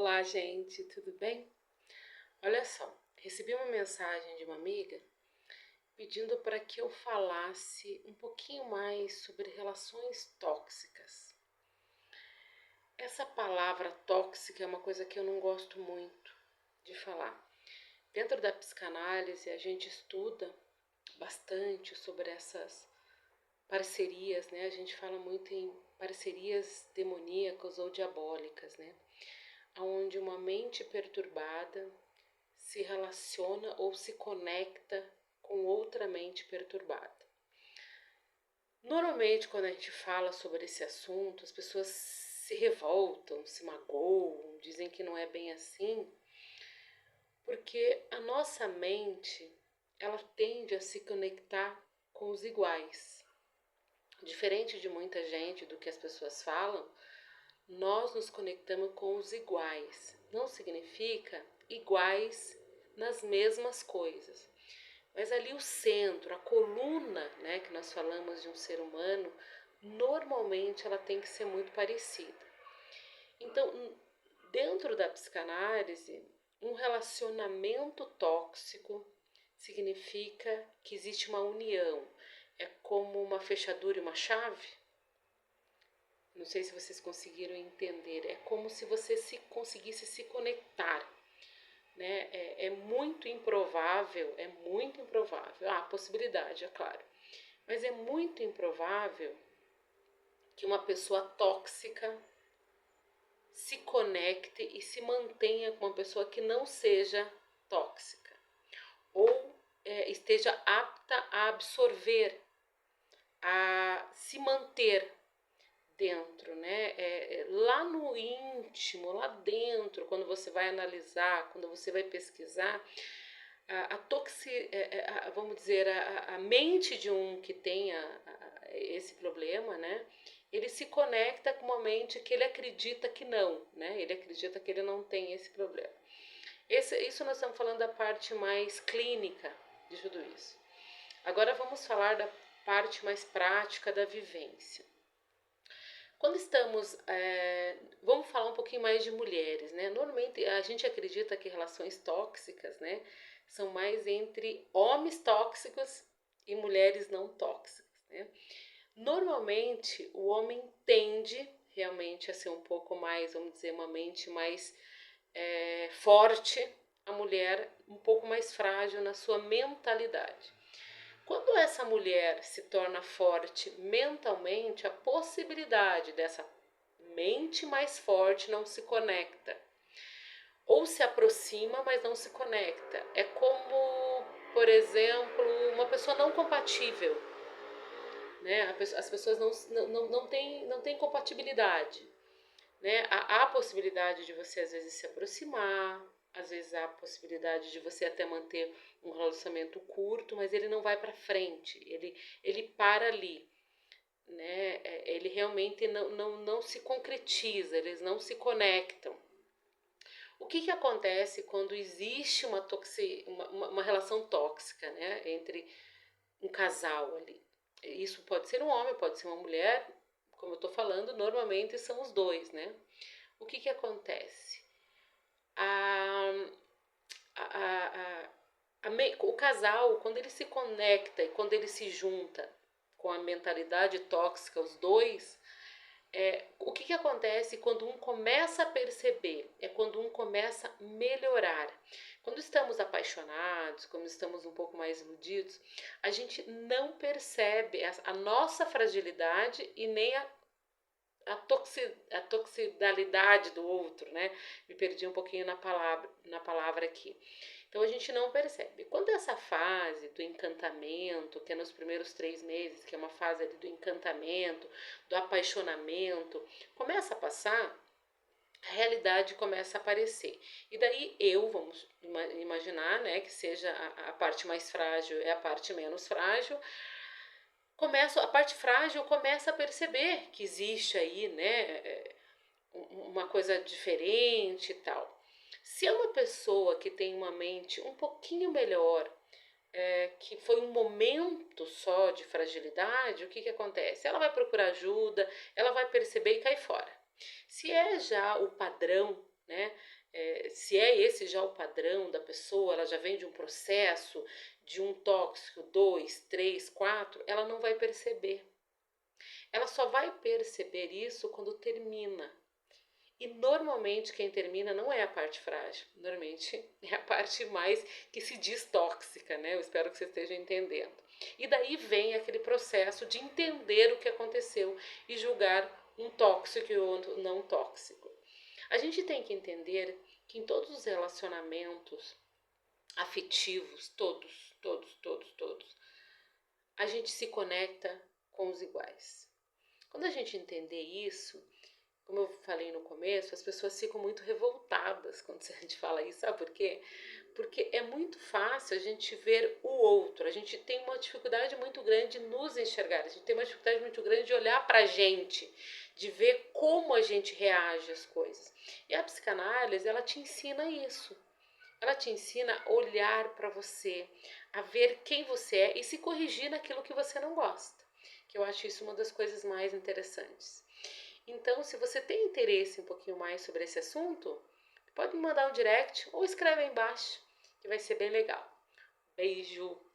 Olá, gente, tudo bem? Olha só, recebi uma mensagem de uma amiga pedindo para que eu falasse um pouquinho mais sobre relações tóxicas. Essa palavra tóxica é uma coisa que eu não gosto muito de falar. Dentro da psicanálise, a gente estuda bastante sobre essas parcerias, né? A gente fala muito em parcerias demoníacas ou diabólicas, né? Onde uma mente perturbada se relaciona ou se conecta com outra mente perturbada. Normalmente, quando a gente fala sobre esse assunto, as pessoas se revoltam, se magoam, dizem que não é bem assim, porque a nossa mente, ela tende a se conectar com os iguais. Diferente de muita gente, do que as pessoas falam, nós nos conectamos com os iguais. Não significa iguais nas mesmas coisas. Mas ali o centro, a coluna, né, que nós falamos de um ser humano, normalmente ela tem que ser muito parecida. Então, dentro da psicanálise, um relacionamento tóxico significa que existe uma união. É como uma fechadura e uma chave. Não sei se vocês conseguiram entender. É como se você conseguisse se conectar, né? É muito improvável, há possibilidade, é claro, mas é muito improvável que uma pessoa tóxica se conecte e se mantenha com uma pessoa que não seja tóxica, ou esteja apta a absorver, a se manter dentro, né? Lá no íntimo, lá dentro, quando você vai analisar, quando você vai pesquisar, vamos dizer, a mente de um que tenha esse problema, né? Ele se conecta com uma mente que ele acredita que não, né? Ele acredita que ele não tem esse problema. Isso nós estamos falando da parte mais clínica de tudo isso. Agora vamos falar da parte mais prática da vivência. Quando estamos, vamos falar um pouquinho mais de mulheres, né? Normalmente a gente acredita que relações tóxicas, né, são mais entre homens tóxicos e mulheres não tóxicas, né? Normalmente o homem tende realmente a ser um pouco mais, vamos dizer, uma mente mais forte, a mulher um pouco mais frágil na sua mentalidade. Quando essa mulher se torna forte mentalmente, a possibilidade dessa mente mais forte não se conecta. Ou se aproxima, mas não se conecta. É como, por exemplo, uma pessoa não compatível. Né? As pessoas não têm compatibilidade. Né? Há a possibilidade de você, às vezes, se aproximar, às vezes há a possibilidade de você até manter um relacionamento curto, mas ele não vai para frente, ele para ali, né? Ele realmente não se concretiza, eles não se conectam. O que acontece quando existe uma relação tóxica, né, entre um casal ali? Isso pode ser um homem, pode ser uma mulher, como eu estou falando, normalmente são os dois, né? O que acontece? O casal, quando ele se conecta e quando ele se junta com a mentalidade tóxica, os dois, o que acontece quando um começa a perceber? É quando um começa a melhorar. Quando estamos apaixonados, quando estamos um pouco mais iludidos, a gente não percebe a nossa fragilidade e nem a toxicidade do outro, né? Me perdi um pouquinho na palavra aqui. Então a gente não percebe. Quando essa fase do encantamento, que é nos primeiros 3 meses, que é uma fase ali do encantamento, do apaixonamento, começa a passar, a realidade começa a aparecer. E daí vamos imaginar, né, que seja a parte mais frágil é a parte menos frágil, a parte frágil começa a perceber que existe aí, né, uma coisa diferente e tal. Se é uma pessoa que tem uma mente um pouquinho melhor, que foi um momento só de fragilidade, o que acontece? Ela vai procurar ajuda, ela vai perceber e cai fora. Se é já o padrão, né, se é esse já o padrão da pessoa, ela já vem de um processo, de um tóxico, 2, 3, 4, ela não vai perceber. Ela só vai perceber isso quando termina. E normalmente quem termina não é a parte frágil, normalmente é a parte mais que se diz tóxica, né? Eu espero que você esteja entendendo. E daí vem aquele processo de entender o que aconteceu e julgar um tóxico e outro não tóxico. A gente tem que entender que em todos os relacionamentos afetivos, todos, a gente se conecta com os iguais. Quando a gente entender isso, como eu falei no começo, as pessoas ficam muito revoltadas quando a gente fala isso, sabe por quê? Porque é muito fácil a gente ver o outro, a gente tem uma dificuldade muito grande de nos enxergar, a gente tem uma dificuldade muito grande de olhar pra gente, de ver como a gente reage às coisas. E a psicanálise, ela te ensina isso. Ela te ensina a olhar para você, a ver quem você é e se corrigir naquilo que você não gosta. Que eu acho isso uma das coisas mais interessantes. Então, se você tem interesse um pouquinho mais sobre esse assunto, pode me mandar um direct ou escreve aí embaixo, que vai ser bem legal. Beijo!